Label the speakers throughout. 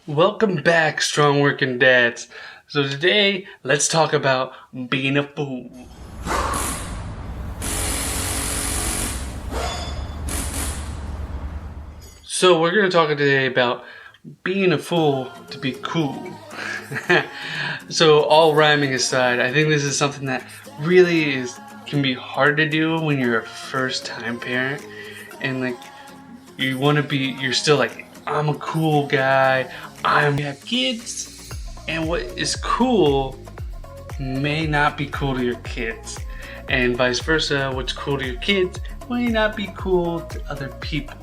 Speaker 1: Welcome back, strong working dads. So today, let's talk about being a fool. So we're going to talk today about being a fool to be cool. So all rhyming aside, I think this is something that really can be hard to do when you're a first-time parent, and you're still like, I'm a cool guy. You have kids, and what is cool may not be cool to your kids, and vice versa. What's cool to your kids may not be cool to other people.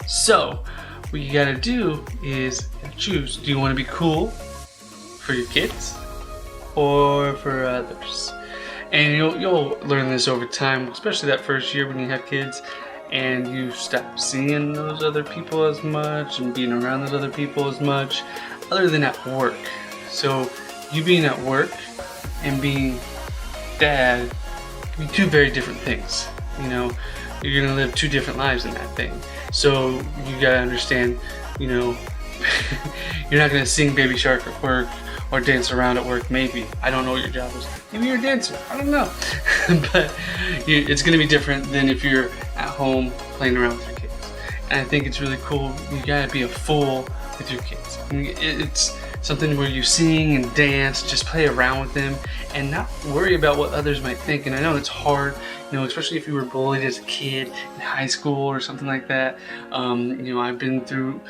Speaker 1: So what you gotta do is choose. Do you want to be cool for your kids or for others? And you'll learn this over time, especially that first year when you have kids and you stop seeing those other people as much and being around those other people as much, other than at work. So you being at work and being dad can be two very different things. You're gonna live two different lives in that thing. So you gotta understand, you're not gonna sing Baby Shark at work or dance around at work. Maybe. I don't know what your job is. Maybe you're a dancer. I don't know. But it's gonna be different than if you're at home playing around with your kids. And I think it's really cool. You gotta be a fool with your kids. It's something where you sing and dance, just play around with them and not worry about what others might think. And I know it's hard, especially if you were bullied as a kid in high school or something like that. I've been through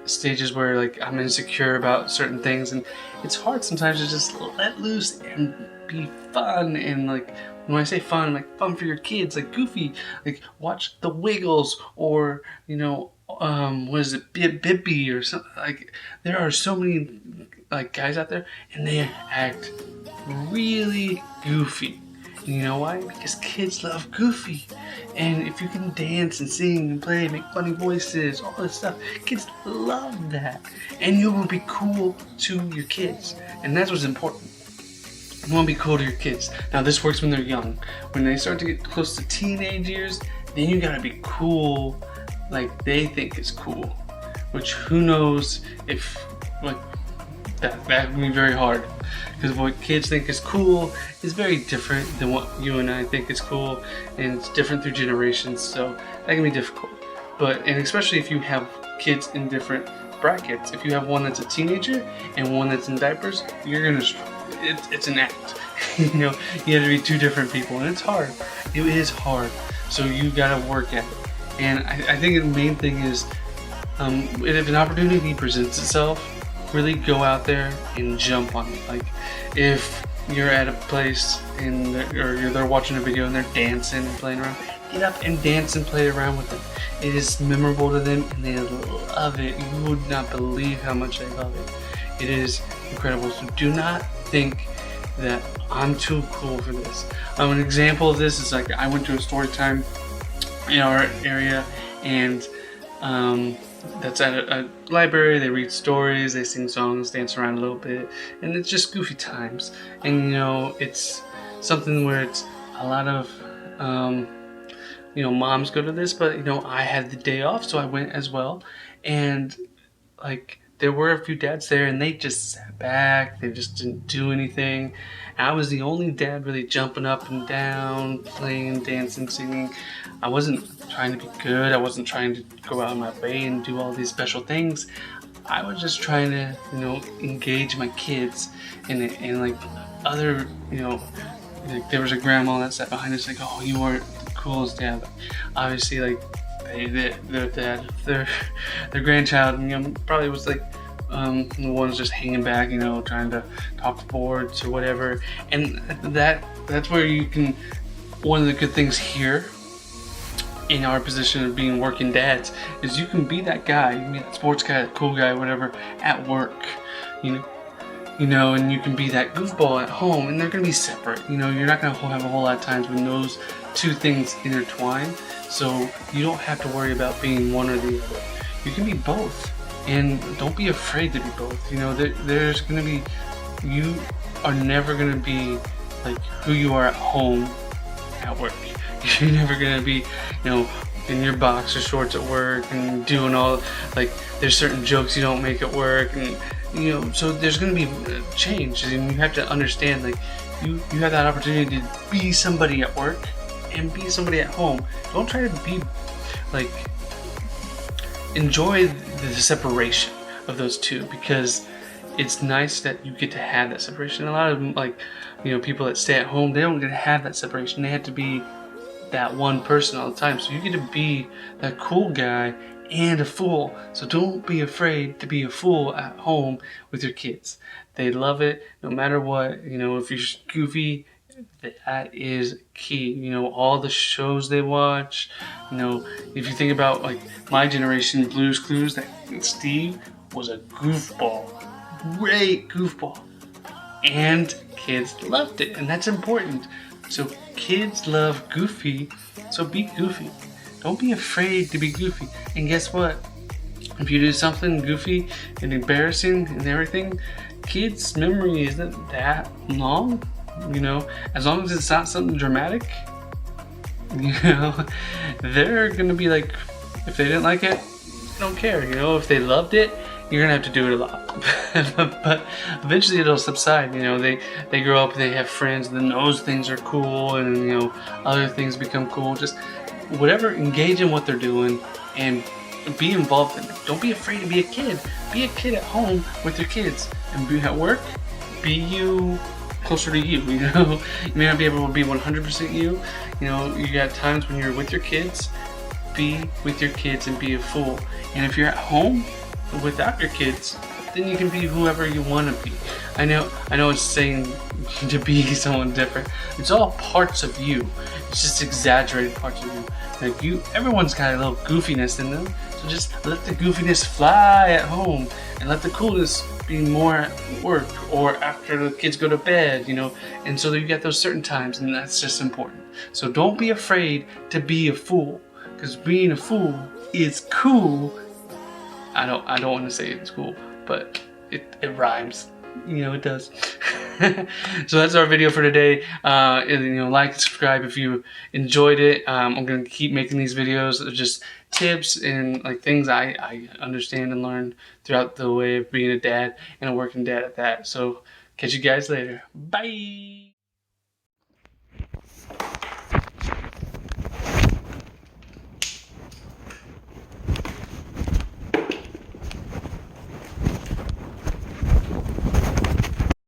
Speaker 1: stages where I'm insecure about certain things, and it's hard sometimes to just let loose and be fun. And when I say fun, fun for your kids, goofy, watch the Wiggles or what is it, Bippy or something. There are so many guys out there, and they act really goofy. And you know why? Because kids love goofy. And if you can dance and sing and play, make funny voices, all this stuff, kids love that. And you will be cool to your kids. And that's what's important. You want to be cool to your kids. Now this works when they're young. When they start to get close to teenage years, then you gotta be cool like they think is cool. Which who knows if that can be very hard. Because what kids think is cool is very different than what you and I think is cool, and it's different through generations, so that can be difficult. And especially if you have kids in different brackets. If you have one that's a teenager and one that's in diapers, you're gonna struggle. It's an act. You have to be two different people, and it's hard. It is hard. So you gotta work at it. And I think the main thing is, if an opportunity presents itself, really go out there and jump on it. If you're at a place and they're watching a video and they're dancing and playing around, get up and dance and play around with them. It is memorable to them and they love it. You would not believe how much they love it. It is incredible. So do not think that I'm too cool for this. An example of this is I went to a story time in our area, and that's at a library. They read stories, they sing songs, dance around a little bit, and it's just goofy times. And it's something where it's a lot of moms go to this, but I had the day off, so I went as well. And there were a few dads there, and they just sat back. They just didn't do anything. And I was the only dad really jumping up and down, playing, dancing, singing. I wasn't trying to be good. I wasn't trying to go out of my way and do all these special things. I was just trying to, engage my kids and other, there was a grandma that sat behind us oh, you weren't the coolest dad. Obviously, their grandchild, probably was the ones just hanging back, trying to talk to boards or whatever. And that's where you can, one of the good things here in our position of being working dads is you can be that guy, you can be that sports guy, that cool guy, whatever, at work, and you can be that goofball at home, and they're gonna be separate. You're not gonna have a whole lot of times when those two things intertwine. So you don't have to worry about being one or the other. You can be both, and don't be afraid to be both. There's gonna be, you are never gonna be who you are at home at work. You're never gonna be, in your boxer shorts at work and doing all, like, there's certain jokes you don't make at work, and you know, so there's gonna be change, and you have to understand, like, you have that opportunity to be somebody at work and be somebody at home. Don't try to be like, enjoy the separation of those two, because it's nice that you get to have that separation. A lot of them, like, you know, people that stay at home, they don't get to have that separation. They have to be that one person all the time. So you get to be that cool guy and a fool. So don't be afraid to be a fool at home with your kids. They love it no matter what. You know, if you're goofy, that is key. You know, all the shows they watch. You know, if you think about, like, my generation, Blue's Clues, that Steve was a goofball. Great goofball. And kids loved it, and that's important. So kids love goofy, so be goofy. Don't be afraid to be goofy. And guess what? If you do something goofy and embarrassing and everything, kids' memory isn't that long. You know, as long as it's not something dramatic, you know, they're gonna be like, if they didn't like it, they don't care. You know, if they loved it, you're gonna have to do it a lot. But eventually it'll subside. You know, they grow up, they have friends, and then those things are cool, and you know, other things become cool. Just whatever, engage in what they're doing and be involved in it. Don't be afraid to be a kid. Be a kid at home with your kids, and be at work, be you, closer to you. You know, you may not be able to be 100% you. You know, you got times when you're with your kids. Be with your kids and be a fool. And if you're at home without your kids, then you can be whoever you want to be. I know it's saying to be someone different. It's all parts of you. It's just exaggerated parts of you. Like, everyone's got a little goofiness in them. So just let the goofiness fly at home, and let the coolness be more at work or after the kids go to bed, you know. And so you get those certain times, and that's just important. So don't be afraid to be a fool, because being a fool is cool. I don't want to say it's cool, but it rhymes. You know, it does. So that's our video for today. You know, like and subscribe if you enjoyed it. I'm gonna keep making these videos of just tips and like things I understand and learned throughout the way of being a dad and a working dad at that. So catch you guys later. Bye.